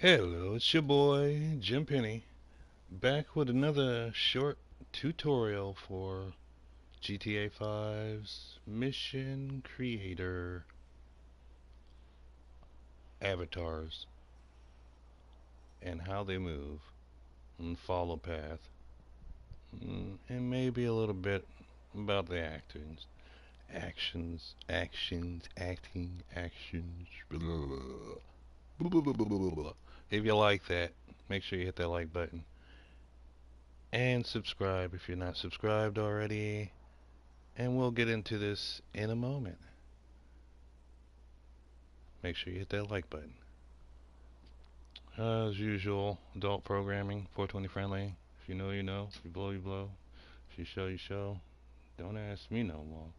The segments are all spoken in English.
Hello, it's your boy Jim Penny, back with another short tutorial for GTA 5's Mission Creator avatars and how they move and follow path, and maybe a little bit about the actions. Blah, blah, blah, blah. If you like that, make sure you hit that like button and subscribe if you're not subscribed already. And we'll get into this in a moment. Make sure you hit that like button. As usual, adult programming, 420 friendly. If you know, you know. If you blow, you blow. If you show, you show. Don't ask me no more.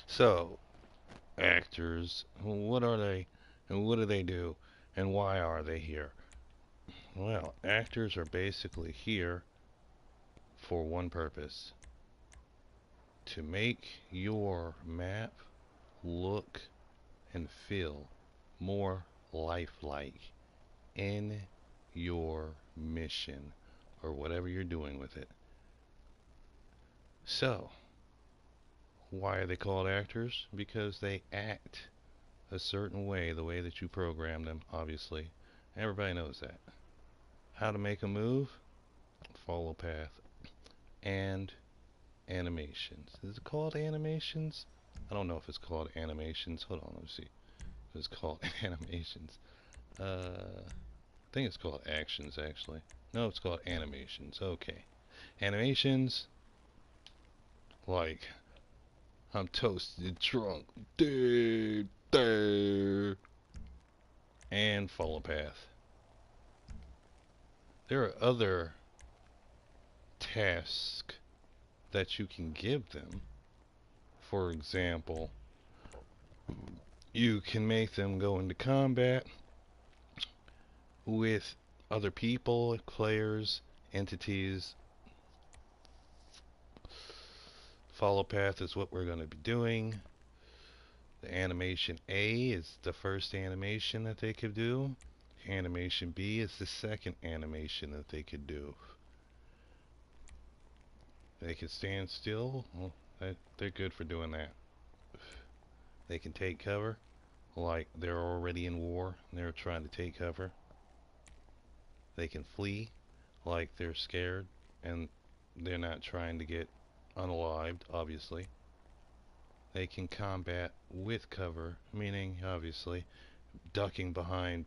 So, actors, what are they and what do they do and why are they here? Well, actors are basically here for one purpose: to make your map look and feel more lifelike in your mission or whatever you're doing with it. So, why are they called actors? Because they act a certain way, the way that you program them, obviously. Everybody knows that. How to make a move? Follow path. And animations. Is it called animations? I don't know if it's called animations. Hold on, let me see. It's called animations. I think it's called actions, actually. No, it's called animations. Okay. Animations, like, I'm toasted drunk, and follow path. There are other tasks that you can give them. For example, you can make them go into combat with other people, players, entities. Follow path is what we're going to be doing. The animation A is the first animation that they could do. Animation B is the second animation that they could do. They can stand still. Well, they're good for doing that. They can take cover, like they're already in war and they're trying to take cover. They can flee, like they're scared and they're not trying to get unalived, obviously. They can combat with cover, meaning, obviously, ducking behind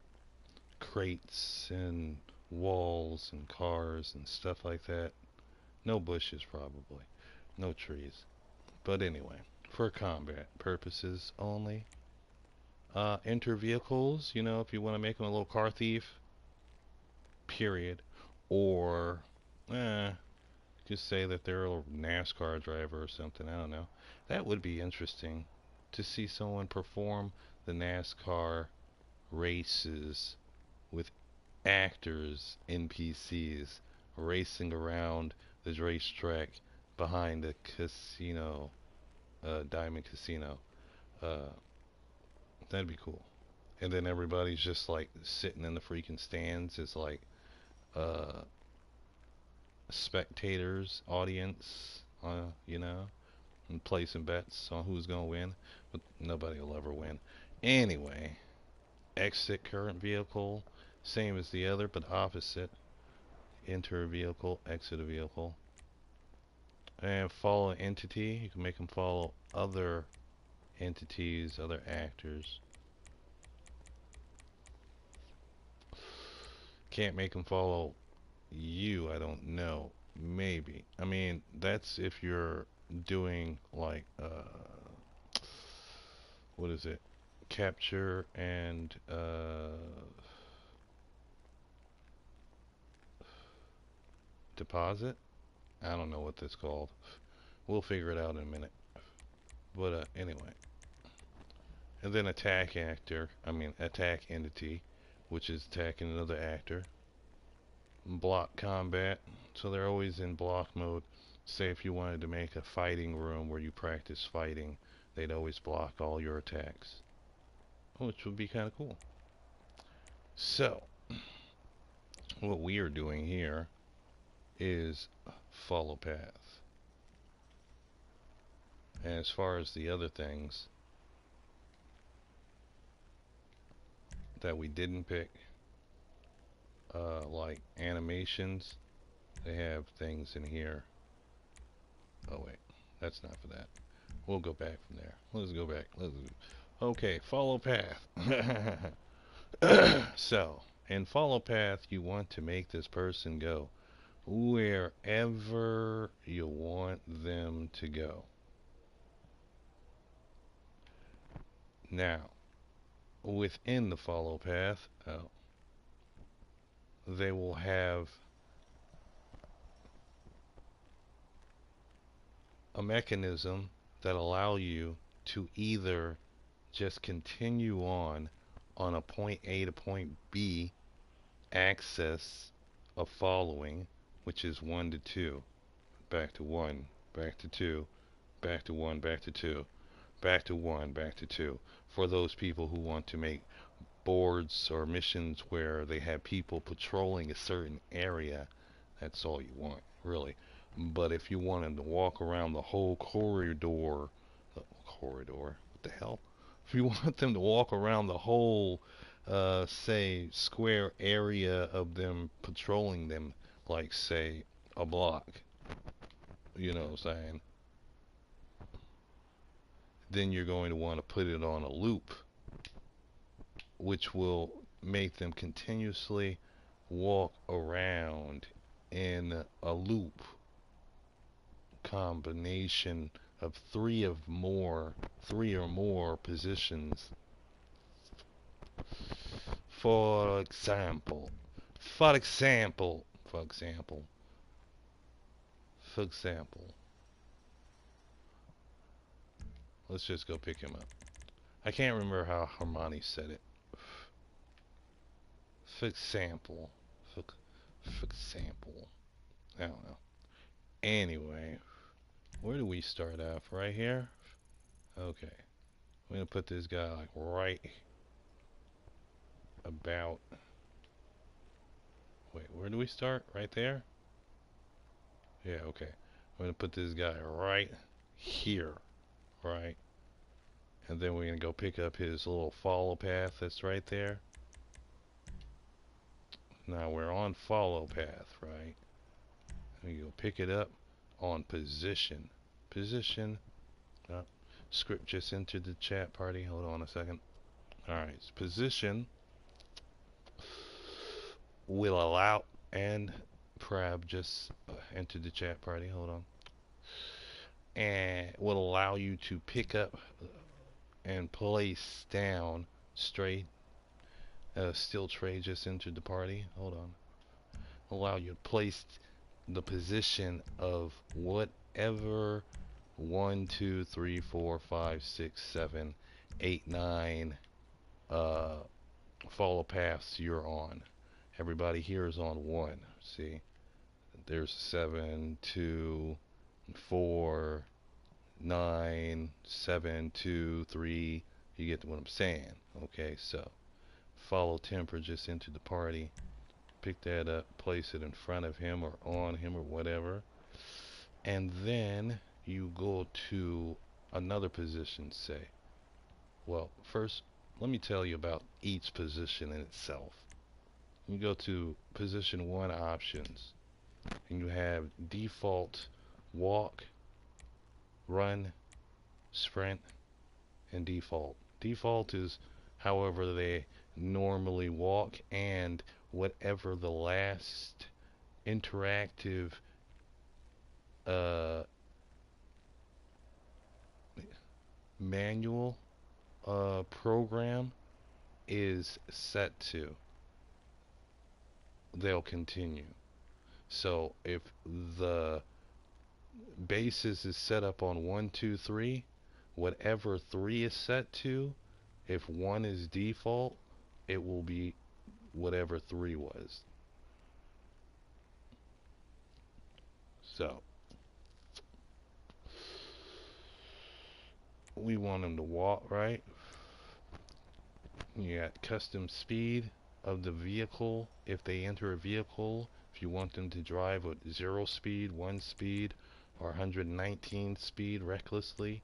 crates and walls and cars and stuff like that. No bushes, probably. No trees. But anyway, for combat purposes only. Enter vehicles, if you want to make them a little car thief, period. Or, just say that they're a NASCAR driver or something. I don't know. That would be interesting to see someone perform the NASCAR races with actors, NPCs, racing around the racetrack behind the casino, Diamond Casino. Uh, that'd be cool. And then everybody's just like sitting in the freaking stands as like uh, spectators, audience, and placing bets on who's gonna win. But nobody will ever win. Anyway, exit current vehicle, same as the other, but opposite. Enter a vehicle, exit a vehicle. And follow an entity. You can make them follow other entities, other actors. Can't make them follow you, I don't know. Maybe. I mean, that's if you're doing like, what is it? Capture and, deposit? I don't know what that's called. We'll figure it out in a minute. But, anyway. And then attack entity, which is attacking another actor. Block combat, so they're always in block mode. Say if you wanted to make a fighting room where you practice fighting, they'd always block all your attacks. which would be kind of cool. So, what we are doing here is follow path. And as far as the other things that we didn't pick, like animations, they have things in here. Oh wait, that's not for that. We'll go back from there. Let's go back. Okay, follow path. So, in follow path, you want to make this person go wherever you want them to go. Now, within the follow path, they will have a mechanism that allow you to either just continue on a point A to point B axis of following, which is 1 to 2, back to 1, back to 2, back to 1, back to 2, back to 1, back to 2, for those people who want to make boards or missions where they have people patrolling a certain area. That's all you want, really. But if you want them to walk around the whole corridor, what the hell? If you want them to walk around the whole, say, square area of them patrolling them, like, say, a block, you know what I'm saying? Then you're going to want to put it on a loop, which will make them continuously walk around in a loop combination of three or more positions. For example, for example, for example, for example, let's just go pick him up. I can't remember how Hermione said it. For example, for example, I don't know. Anyway, where do we start off? Right here? Okay. I'm gonna put this guy like right about. Wait, where do we start? Right there? Yeah, okay. I'm gonna put this guy right here, right? And then we're gonna go pick up his little follow path that's right there. Now we're on follow path, right? We go pick it up on position. Position. Oh, script just entered the chat party. Hold on a second. Alright, position will allow, and Prab just entered the chat party. Hold on. And will allow you to pick up and place down straight. Still Trey just entered the party. Hold on. Allow you to place the position of whatever 1, 2, 3, 4, 5, 6, 7, 8, 9 follow paths you're on. Everybody here is on 1. See? There's 7, 2, 4, 9, 7, 2, 3. You get what I'm saying. Okay, so follow Temper just into the party. Pick that up, place it in front of him or on him or whatever. And then you go to another position, say. Well, first, let me tell you about each position in itself. You go to position 1 options, and you have default walk, run, sprint, and default. Default is however they normally walk and whatever the last interactive manual program is set to, they'll continue. So if the basis is set up on 1, 2, 3, whatever 3 is set to, if 1 is default, it will be whatever 3 was. So we want him to walk, right? You got custom speed of the vehicle. If they enter a vehicle, if you want them to drive with 0 speed, 1 speed, or 119 speed recklessly.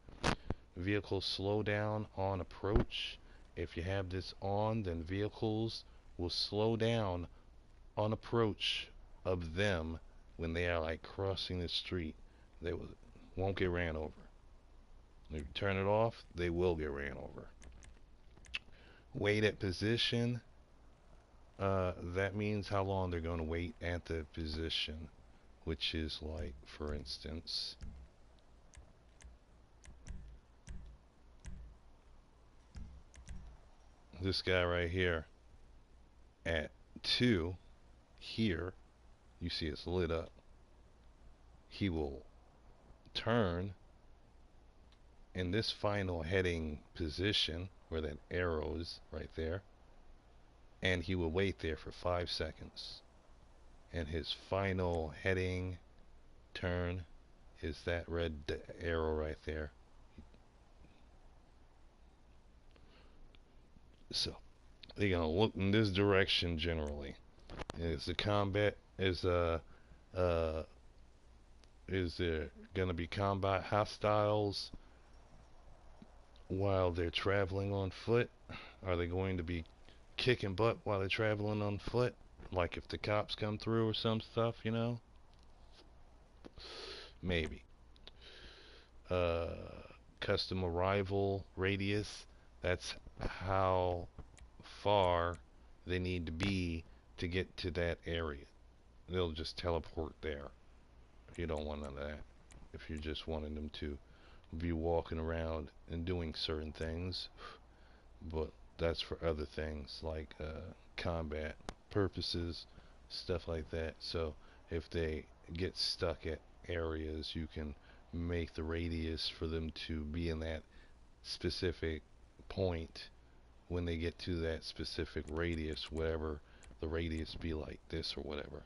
Vehicles slow down on approach. If you have this on, then vehicles will slow down on approach of them when they are like crossing the street. They won't get ran over. If you turn it off, they will get ran over. Wait at position. That means how long they're going to wait at the position, which is like, for instance, this guy right here at 2 here, you see it's lit up. He will turn in this final heading position where that arrow is right there, and he will wait there for 5 seconds. And his final heading turn is that red arrow right there. So they're gonna look in this direction generally. Is the combat is there gonna be combat hostiles while they're traveling on foot? Are they going to be kicking butt while they're traveling on foot? Like if the cops come through or some stuff, you know? Maybe. Uh, Custom arrival radius. That's how far they need to be to get to that area. They'll just teleport there. You don't want none of that. If you're just wanting them to be walking around and doing certain things, but that's for other things like combat purposes, stuff like that. So if they get stuck at areas, you can make the radius for them to be in that specific point. When they get to that specific radius, whatever the radius be, like this or whatever.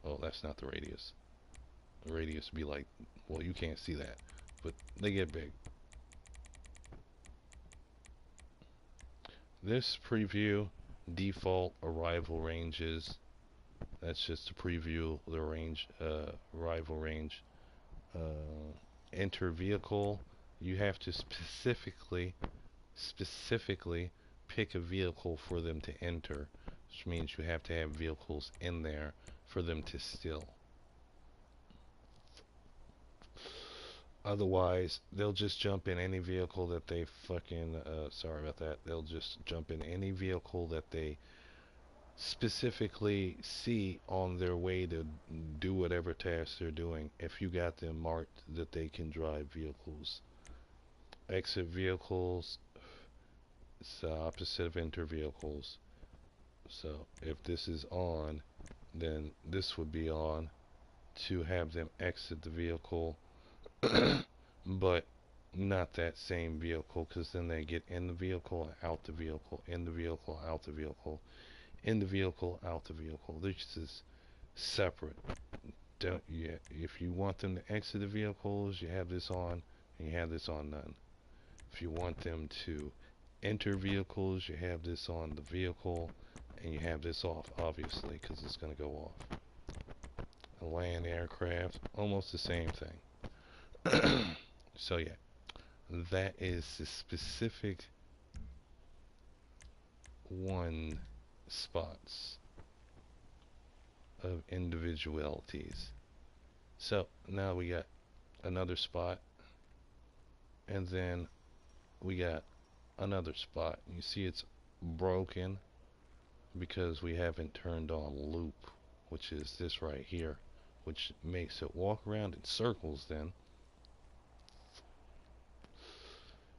Oh, that's not the radius. The radius be like, well, you can't see that, but they get big. This preview default arrival ranges. That's just a preview of the range, arrival range. Enter vehicle. You have to specifically pick a vehicle for them to enter, which means you have to have vehicles in there for them to steal. Otherwise, they'll just jump in any vehicle that they fucking, sorry about that, they'll just jump in any vehicle that they specifically see on their way to do whatever task they're doing, if you got them marked that they can drive vehicles. Exit vehicles, it's the opposite of enter vehicles. So if this is on, then this would be on to have them exit the vehicle, but not that same vehicle, because then they get in the vehicle, out the vehicle, in the vehicle, out the vehicle, in the vehicle, out the vehicle. This is separate. Don't, yeah, if you want them to exit the vehicles, you have this on, and you have this on none. If you want them to enter vehicles, you have this on the vehicle, and you have this off, obviously, because it's going to go off. A land aircraft, almost the same thing. So yeah, that is the specific one spots of individualities. So now we got another spot, and then we got another spot. You see it's broken because we haven't turned on loop, which is this right here, which makes it walk around in circles then.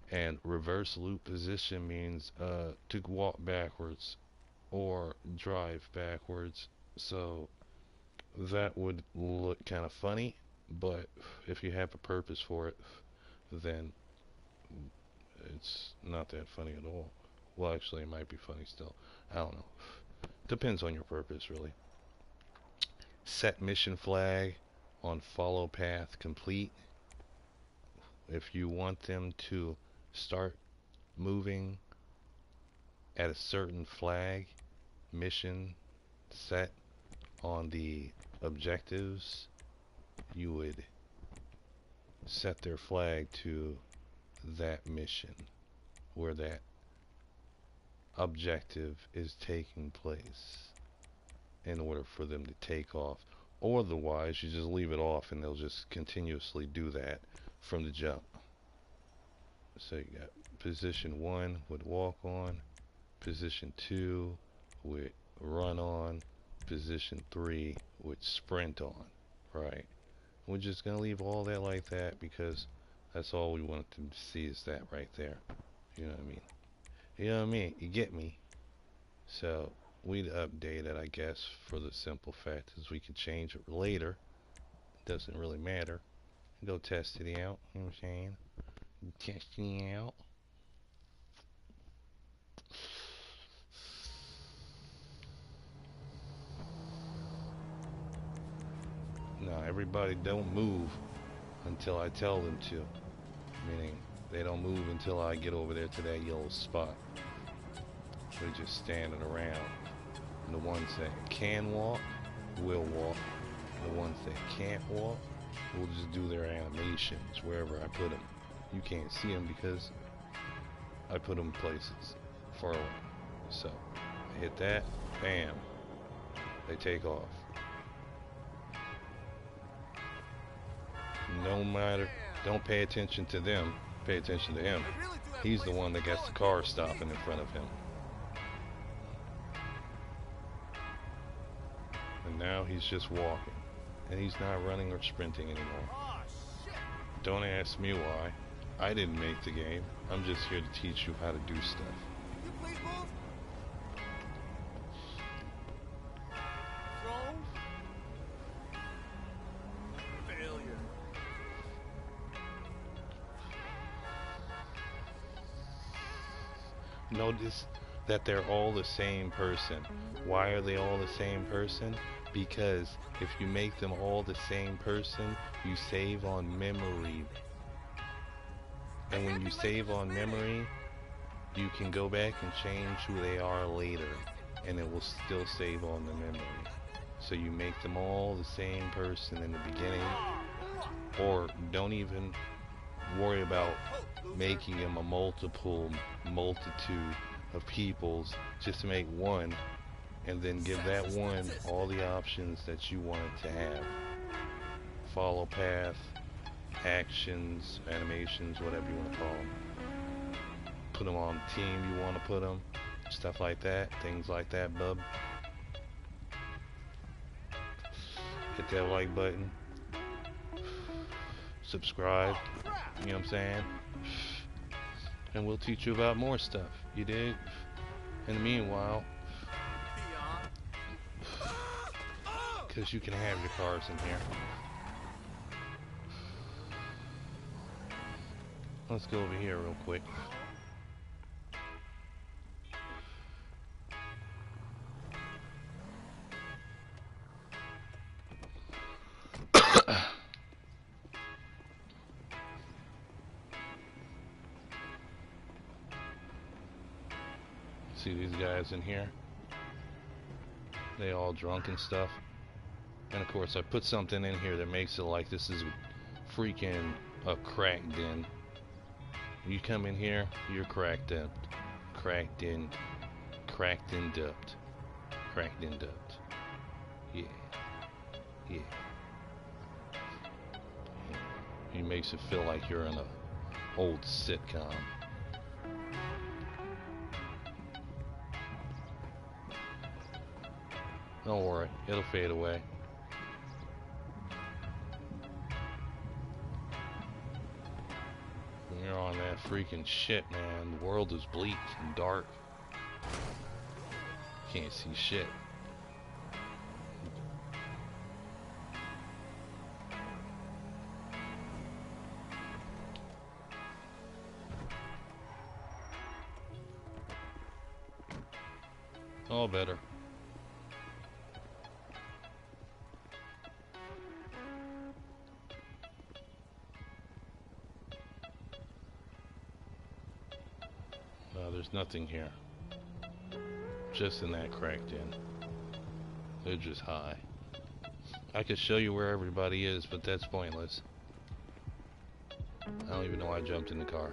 And reverse loop position means to walk backwards or drive backwards. So that would look kind of funny, but if you have a purpose for it, then it's not that funny at all. Well, actually, it might be funny still. I don't know. Depends on your purpose, really. Set mission flag on follow path complete. If you want them to start moving at a certain flag mission set on the objectives, you would set their flag to that mission where that objective is taking place in order for them to take off. Or otherwise, you just leave it off and they'll just continuously do that from the jump. So you got position 1 would walk on, position 2 would run on, position 3 would sprint on, right? We're just gonna leave all that like that because that's all we want them to see is that right there. You know what I mean? You know what I mean? You get me? So we'd update it, I guess, for the simple fact is we can change it later. It doesn't really matter. Go test it out. You know what I'm saying? Testing it out. No, everybody don't move until I tell them to. Meaning, they don't move until I get over there to that yellow spot. They're just standing around. And the ones that can walk, will walk. The ones that can't walk, will just do their animations wherever I put them. You can't see them because I put them places far away. So, I hit that, bam, they take off. No matter, don't pay attention to them, pay attention to him. He's the one that gets the car stopping in front of him. And now he's just walking. And he's not running or sprinting anymore. Don't ask me why. I didn't make the game. I'm just here to teach you how to do stuff. Notice that they're all the same person. Why are they all the same person? Because if you make them all the same person, you save on memory. And when you save on memory, you can go back and change who they are later, and it will still save on the memory. So you make them all the same person in the beginning, or don't even worry about making them a multitude of peoples. Just make one, and then give that one all the options that you want it to have. Follow path, actions, animations, whatever you want to call them. Put them on the team you want to put them. Stuff like that, things like that, bub. Hit that like button. Subscribe. You know what I'm saying? And we'll teach you about more stuff. You dig? In the meanwhile, because you can have your cars in here. Let's go over here real quick. See these guys in here? They all drunk and stuff. And of course I put something in here that makes it like this is freaking a crack den. You come in here, you're cracked up. Cracked in duped. Cracked in duped. Yeah. Yeah. He makes it feel like you're in a old sitcom. Don't worry, it'll fade away. When you're on that freaking shit, man, the world is bleak and dark. Can't see shit. All better. There's nothing here. Just in that cracked in. They're just high. I could show you where everybody is, but that's pointless. I don't even know why I jumped in the car.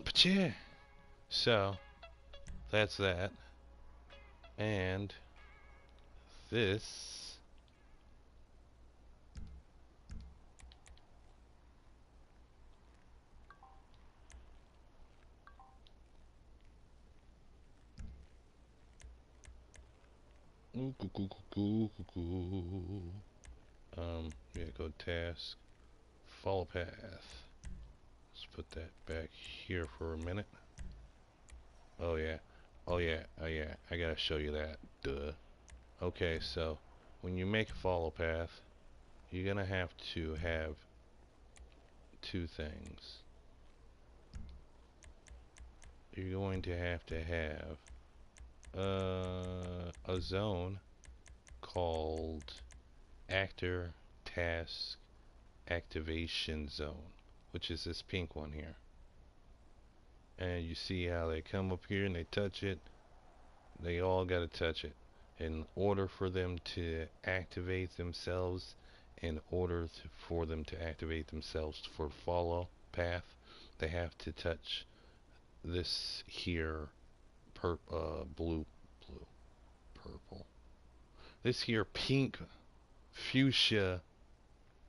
But yeah. So, that's that. And this... Yeah, go task. Follow path. Let's put that back here for a minute. Oh yeah. Oh yeah. Oh yeah. I gotta show you that. Duh. Okay, so when you make a follow path, you're gonna have to have two things. You're going to have a zone called actor task activation zone, which is this pink one here. And you see how they come up here and they touch it. They all got to touch it. In order for them to activate themselves, for them to activate themselves for follow path, they have to touch this here blue, purple. This here pink, fuchsia,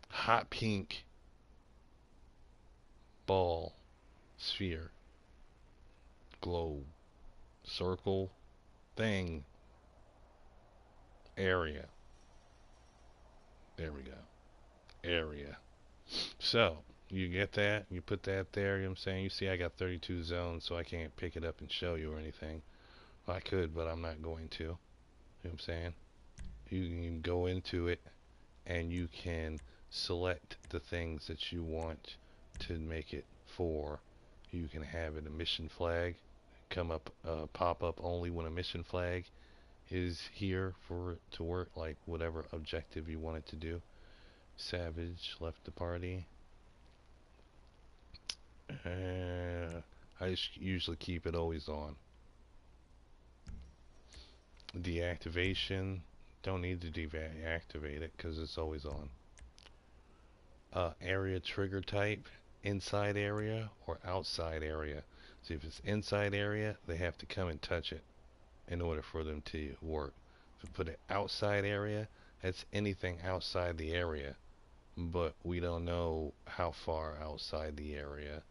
hot pink ball, sphere, globe, circle, thing, area. There we go. Area. So, you get that, you put that there, you know what I'm saying? You see I got 32 zones, so I can't pick it up and show you or anything. Well, I could, but I'm not going to. You know what I'm saying? You can go into it and you can select the things that you want to make it for. You can have it a mission flag come up, pop up only when a mission flag is here for it to work, like whatever objective you want it to do. Savage left the party. I just usually keep it always on. Deactivation, don't need to deactivate it because it's always on. Area trigger type, inside area or outside area. So if it's inside area, they have to come and touch it in order for them to work. If you put it outside area, that's anything outside the area, but we don't know how far outside the area.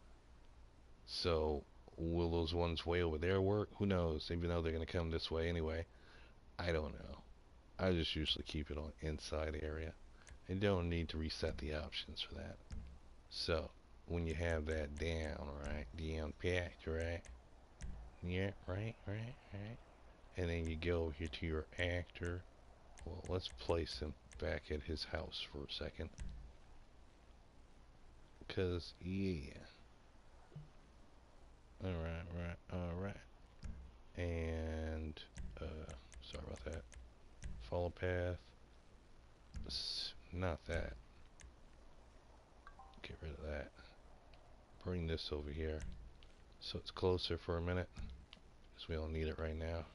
So will those ones way over there work? Who knows? Even though they're going to come this way anyway. I don't know. I just usually keep it on inside area. And don't need to reset the options for that. So when you have that down, right? Down packed, right? Yeah, right. And then you go over here to your actor. Well, let's place him back at his house for a second. Because, yeah. Alright. And, sorry about that. Follow path. Not that. Get rid of that. Bring this over here. So it's closer for a minute. Because we don't need it right now.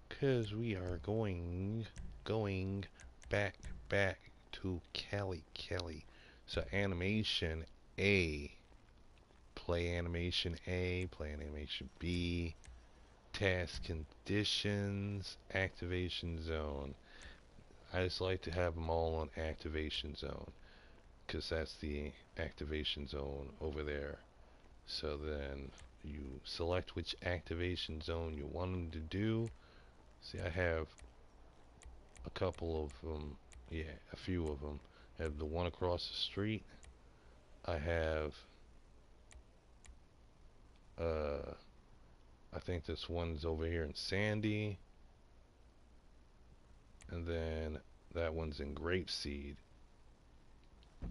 Because we are going back to Kelly. So animation A. Play animation A. Play animation B. Task conditions. Activation zone. I just like to have them all on activation zone. Because that's the activation zone over there. So then you select which activation zone you want them to do. See, I have a couple of them, yeah, a few of them. I have the one across the street. I have, I think this one's over here in Sandy. And then that one's in Grapeseed.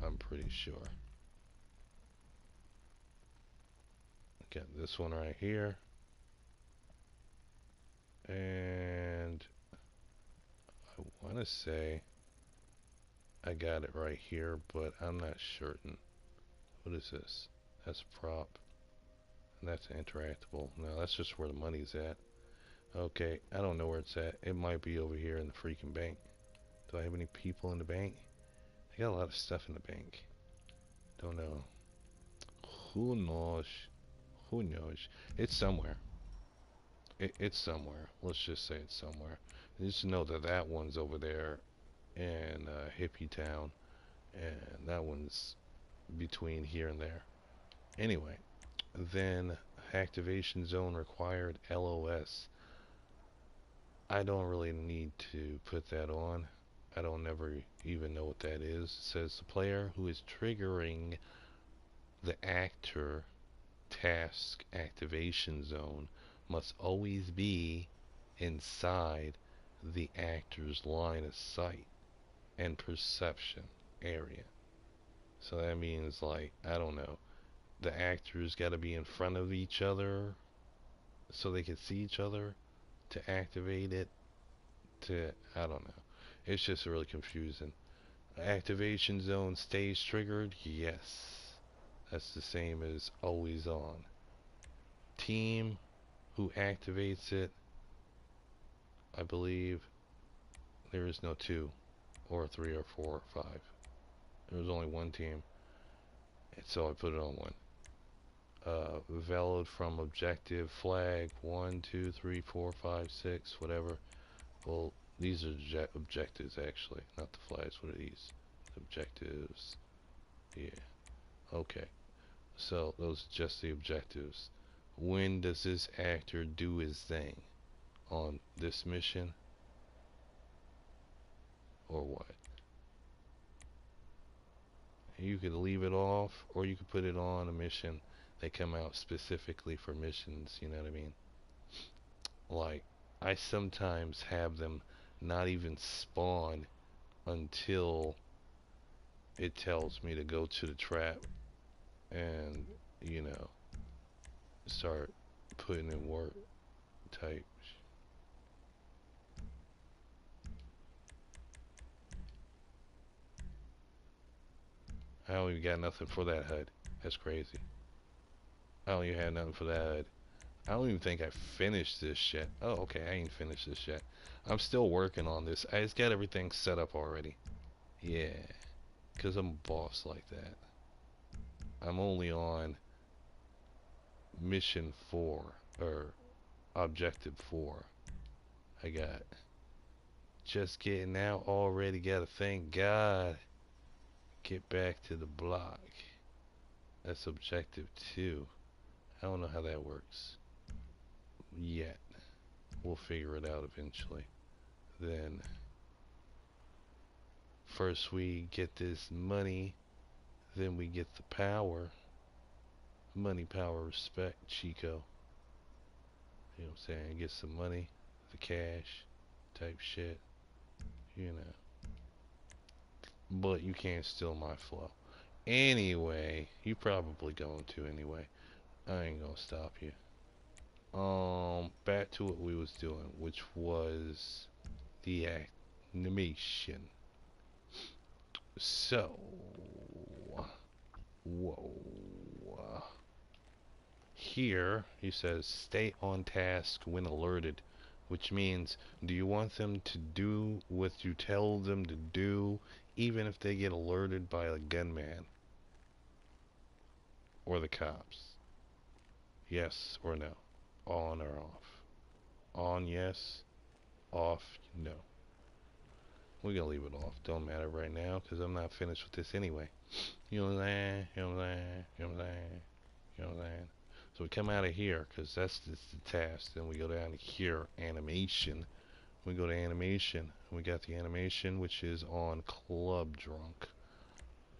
I'm pretty sure. Got this one right here. And I want to say I got it right here, but I'm not certain. What is this? That's a prop. And that's interactable. No, that's just where the money's at. Okay, I don't know where it's at. It might be over here in the freaking bank. Do I have any people in the bank? I got a lot of stuff in the bank. Don't know. Who knows? Who knows? It's somewhere. It's somewhere. Let's just say it's somewhere. Just know that that one's over there in Hippie Town, and that one's between here and there. Anyway, then activation zone required LOS. I don't really need to put that on. I don't never even know what that is. It says the player who is triggering the actor task activation zone must always be inside the actor's line of sight and perception area. So that means, like, I don't know, the actors got to be in front of each other so they can see each other to activate it. I don't know. It's just really confusing. Activation zone stays triggered? Yes. That's the same as always on. Team who activates it, I believe there is no 2 or 3 or 4 or 5. There was only one team, and so I put it on 1. Valid from objective flag 1, 2, 3, 4, 5, 6, whatever. Well, these are objectives actually, not the flags. What are these? Objectives. Yeah. Okay. So those are just the objectives. When does this actor do his thing? On this mission? Or what? You could leave it off, or you could put it on a mission. They come out specifically for missions, you know what I mean? Like, I sometimes have them not even spawn until it tells me to go to the trap and, you know, start putting in work type. I don't even got nothing for that HUD. That's crazy. I don't even have nothing for that HUD. I don't even think I finished this shit. Oh, okay, I ain't finished this yet. I'm still working on this. I just got everything set up already. Yeah, because I'm a boss like that. I'm only on mission 4, or objective 4. I got just getting out already. Gotta thank God. Get back to the block. That's objective 2. I don't know how that works yet. We'll figure it out eventually. Then first we get this money, then we get the power. Money, power, respect, Chico. You know what I'm saying? Get some money, the cash type shit, you know. But you can't steal my flow. Anyway, you probably going to anyway. I ain't gonna stop you. Back to what we was doing, which was the animation. So, whoa. Here, he says, stay on task when alerted, which means, do you want them to do what you tell them to do, even if they get alerted by a gunman or the cops? Yes or no? On or off? On, yes. Off, no. We're gonna leave it off. Don't matter right now, because I'm not finished with this anyway. You know what I'm saying? You know what I'm saying? You know what I'm saying? You know what I'm saying? So we come out of here, because that's just the task. Then we go down to here, animation. We go to animation. We got the animation, which is on Club Drunk.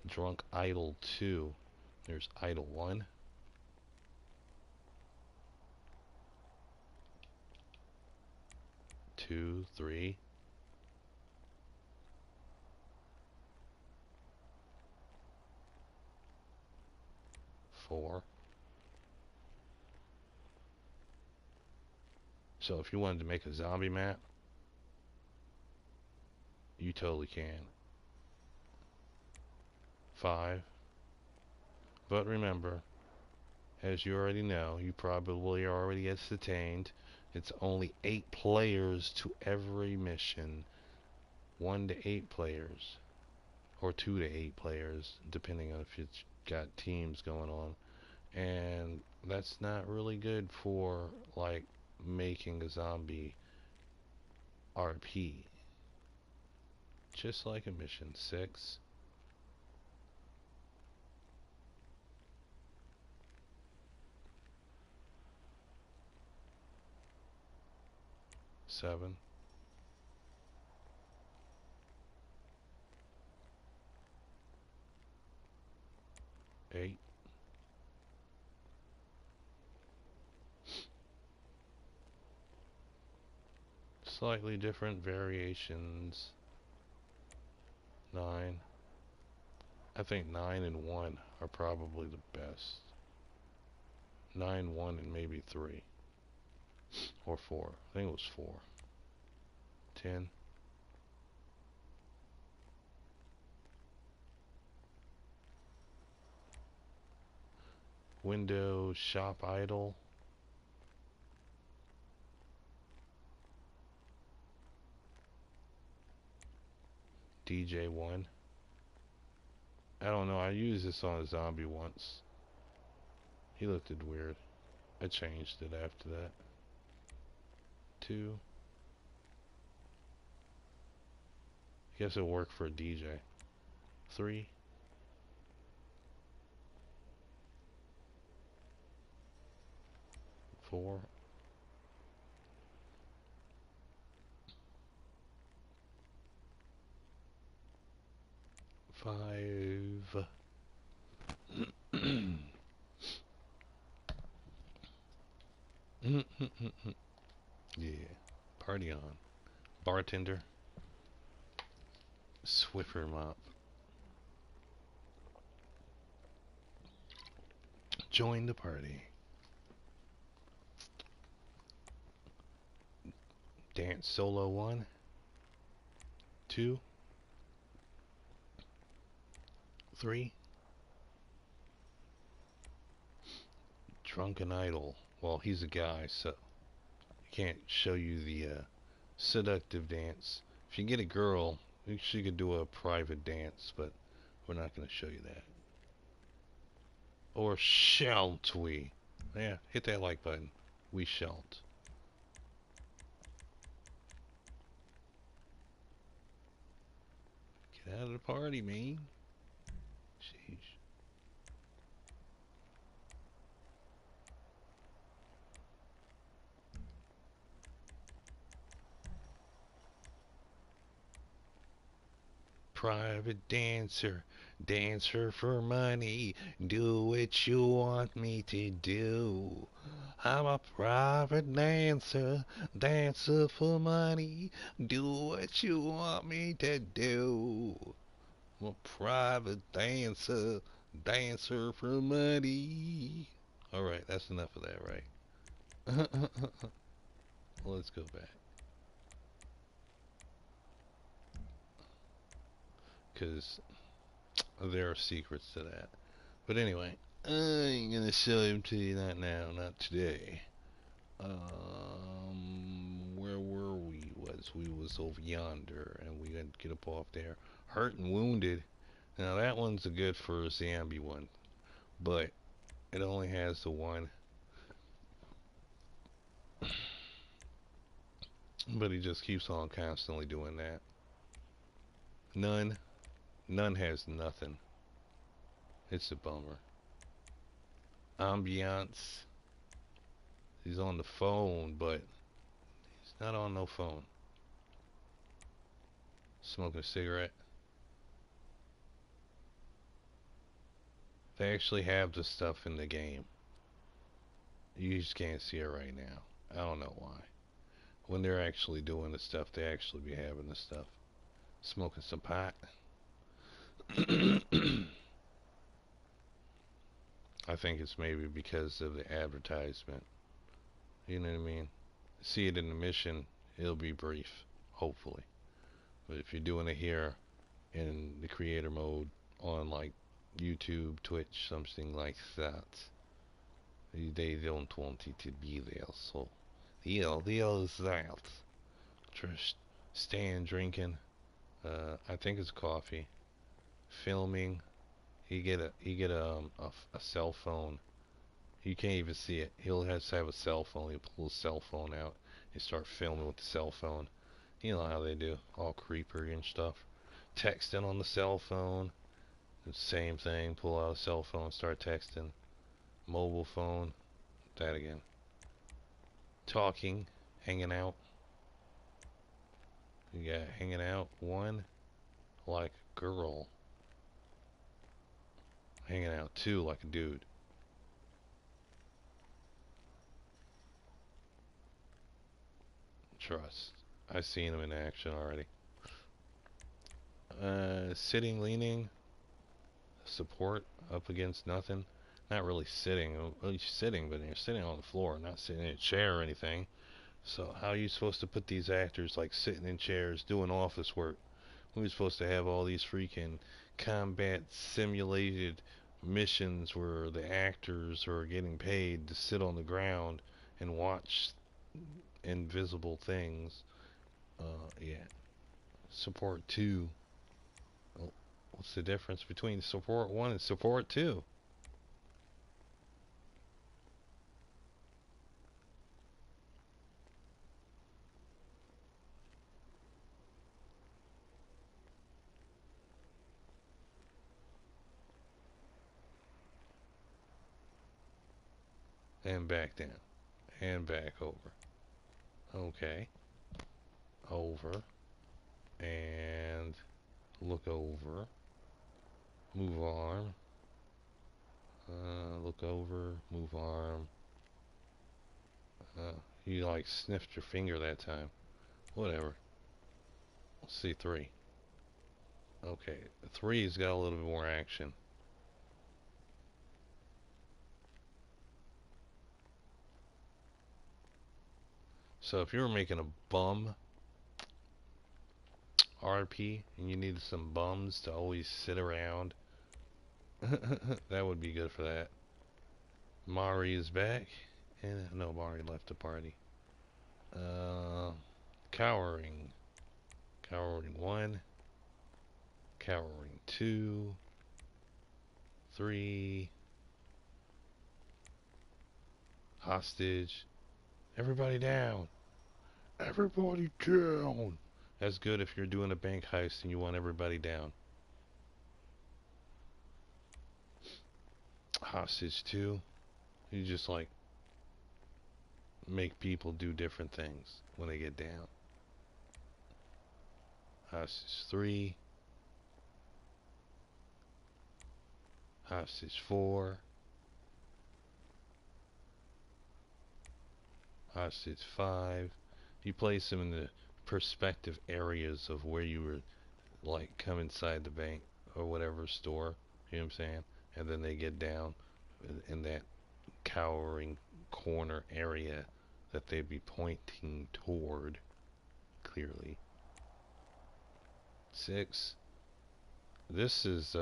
Drunk Idle 2. There's Idle 1. 2, 3. 4. So if you wanted to make a zombie map, you totally can. 5. But remember, as you already know, you probably already ascertained, it's only 8 players to every mission. 1 to 8 players. Or 2 to 8 players, depending on if it's got teams going on. And that's not really good for, like, making a zombie RP. Just like a mission 6. 7. 8. Slightly different variations. 9. I think 9 and 1 are probably the best. 9, 1, and maybe 3. Or 4. I think it was 4. 10. Windows Shop Idle. DJ1. I don't know, I used this on a zombie once. He looked weird. I changed it after that. 2. I guess it'll work for a DJ. 3. 4. 5. Yeah. Party on. Bartender. Swiffer mop. Join the party. Dance solo 1. 2. 3. Drunken Idol. Well, he's a guy, so can't show you the seductive dance. If you get a girl, she could do a private dance, but we're not going to show you that. Or shan't we? Yeah, hit that like button. We shan't. Get out of the party, man. Sheesh. Private dancer, dancer for money, do what you want me to do. I'm a private dancer, dancer for money, do what you want me to do. I'm a private dancer, dancer for money. Alright, that's enough of that, right? Let's go back. Because there are secrets to that. But anyway, I ain't gonna show him to you, not now, not today. Where were we? We was over yonder, and we had to get up off there. Hurt and wounded. Now that one's a good for a zombie one, but it only has the one. But he just keeps on constantly doing that. None has nothing. It's a bummer. Ambiance. He's on the phone, but he's not on no phone. Smoking a cigarette. They actually have the stuff in the game. You just can't see it right now. I don't know why. When they're actually doing the stuff, they actually be having the stuff. Smoking some pot. I think it's maybe because of the advertisement. You know what I mean? See it in the mission, it'll be brief, hopefully. But if you're doing it here in the creator mode on like YouTube, Twitch, something like that. They don't want it to be there, so there's that. Just staying drinking. I think it's coffee. Filming. He get a cell phone. You can't even see it. He'll have to have a cell phone. He'll pull his cell phone out and start filming with the cell phone. You know how they do, all creepery and stuff. Texting on the cell phone. The same thing. Pull out a cell phone, start texting. Mobile phone. That again. Talking, hanging out. You got hanging out. One, like a girl. Hanging out. Two, like a dude. Trust. I've seen him in action already. Sitting, leaning, support, up against nothing. Not really sitting. Well, you're sitting, but you're sitting on the floor, not sitting in a chair or anything. So how are you supposed to put these actors like sitting in chairs doing office work? We're supposed to have all these freaking combat simulated missions where the actors are getting paid to sit on the ground and watch invisible things. Yeah. Support 2. Oh, what's the difference between support 1 and support 2? And back down. And back over. Okay. Over. And look over. Move arm. Look over. Move arm. You like sniffed your finger that time. Whatever. Let's see 3. Okay. 3's got a little bit more action. So if you were making a bum RP and you needed some bums to always sit around, that would be good for that. Mari is back. And no, Mari left the party. Cowering. Cowering 1. Cowering 2. 3. Hostage. Everybody down. Everybody down. That's good if you're doing a bank heist and you want everybody down. Hostage 2. You just like make people do different things when they get down. Hostage 3. Hostage 4. Hostage 5. You place them in the perspective areas of where you were, like, come inside the bank or whatever store, you know what I'm saying? And then they get down in that cowering corner area that they'd be pointing toward, clearly. 6. This is,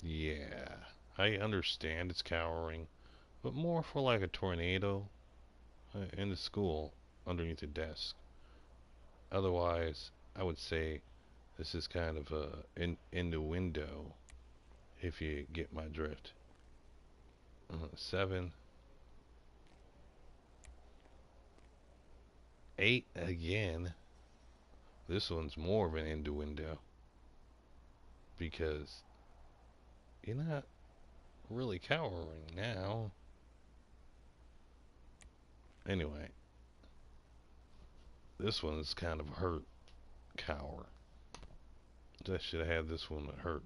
yeah, I understand it's cowering, but more for like a tornado in the school underneath the desk. Otherwise, I would say this is kind of a innuendo, if you get my drift. 7. 8 again. This one's more of an innuendo because you're not really cowering now. Anyway, this one's kind of hurt cower. I should have had this one that hurt.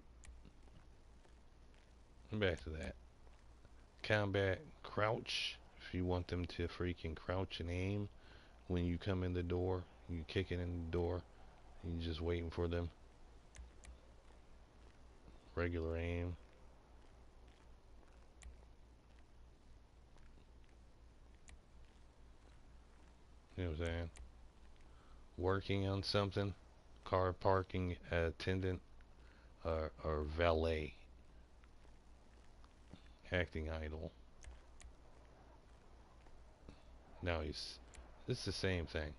And back to that. Combat crouch. If you want them to freaking crouch and aim when you come in the door, you kick it in the door. You're just waiting for them. Regular aim. You know what I'm saying? Working on something. Car parking attendant. or valet, acting idle. Now he's, it's the same thing.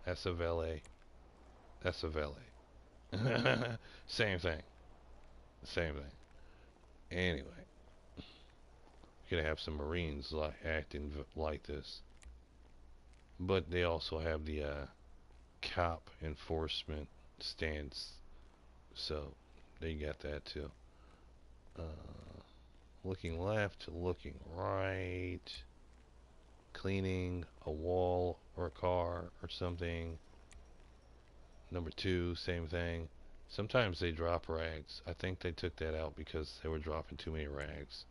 That's a valet. That's a valet. Same thing. Same thing. Anyway, you could have some Marines like acting like this, but they also have the cop enforcement stance. So they got that too. Uh, Looking left, looking right, cleaning a wall or a car or something. Number two, same thing. Sometimes they drop rags. I think they took that out because they were dropping too many rags,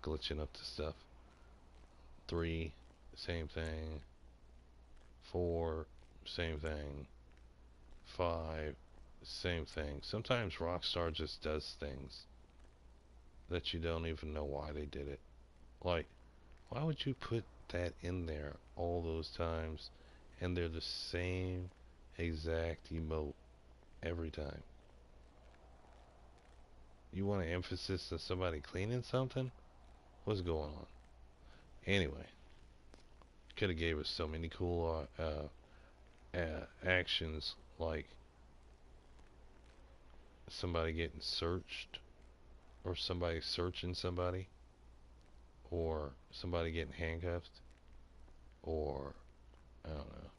glitching up the stuff. Three, same thing. Four, same thing. Five, same thing. Sometimes Rockstar just does things that you don't even know why they did it. Like, why would you put that in there all those times and they're the same exact emote every time? You want an emphasis on somebody cleaning something? What's going on? Anyway, could have gave us so many cool actions like somebody getting searched or somebody searching somebody or somebody getting handcuffed or I don't know,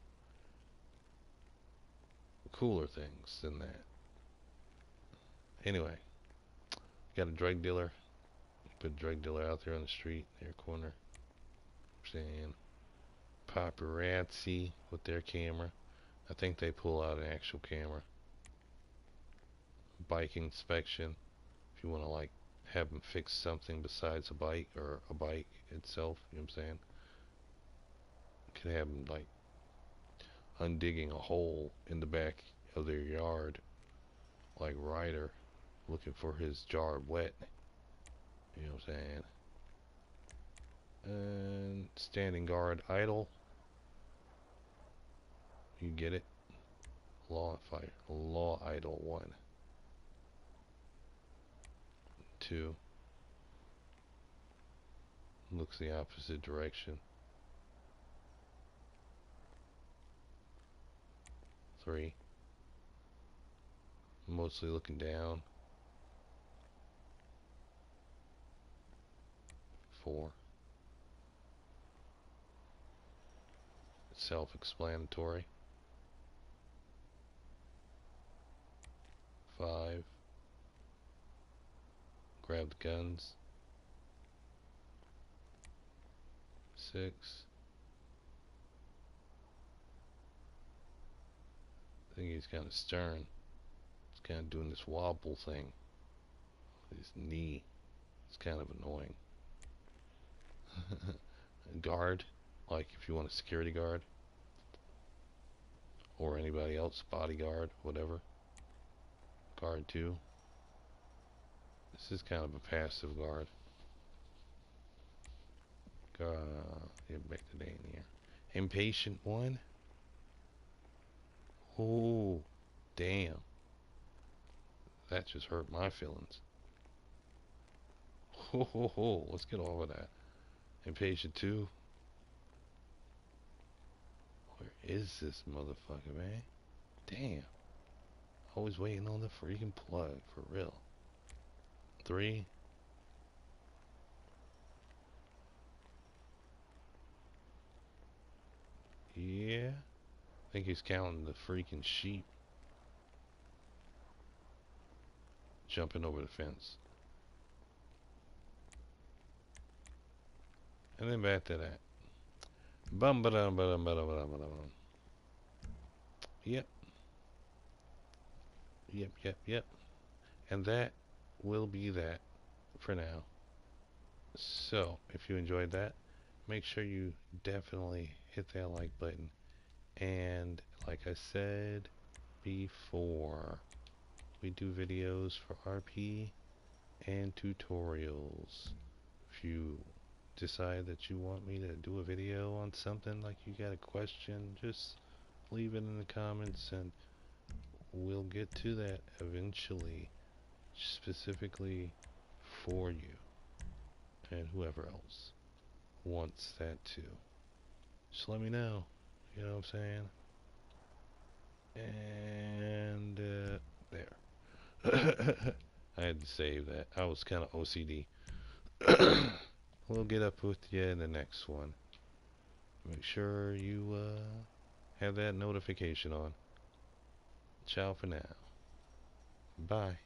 cooler things than that. Anyway, got a drug dealer. Put a drug dealer out there on the street, near corner. Saying paparazzi with their camera. I think they pull out an actual camera. Bike inspection. If you want to like have them fix something besides a bike or a bike itself, you know what I'm saying? Could have them like undigging a hole in the back of their yard, like Ryder looking for his jar wet. You know what I'm saying? And standing guard idle. You get it? Law fire. Law idle 1. 2. Looks the opposite direction. 3. Mostly looking down. 4. Self-explanatory. 5. Grab the guns. 6. I think he's kind of stern. He's kind of doing this wobble thing. His knee. It's kind of annoying. Guard. Like if you want a security guard. Or anybody else. Bodyguard. Whatever. Guard 2. This is kind of a passive guard. Get back to in here. Impatient 1. Oh, damn. That just hurt my feelings. Ho ho ho. Let's get over that. Impatient 2. Where is this motherfucker, man? Damn. Always waiting on the freaking plug, for real. 3. Yeah. I think he's counting the freaking sheep. Jumping over the fence. And then back to that. Bum ba dum ba dum ba dum ba dum ba dum. Yep. Yep, yep, yep. And that will be that for now. So, if you enjoyed that, make sure you definitely hit that like button. And like I said before, we do videos for RP and tutorials. If you decide that you want me to do a video on something, like you got a question, just leave it in the comments and we'll get to that eventually. specifically for you and whoever else wants that too. Just let me know. You know what I'm saying? And there. I had to save that. I was kind of OCD. We'll get up with you in the next one. Make sure you have that notification on. Ciao for now. Bye.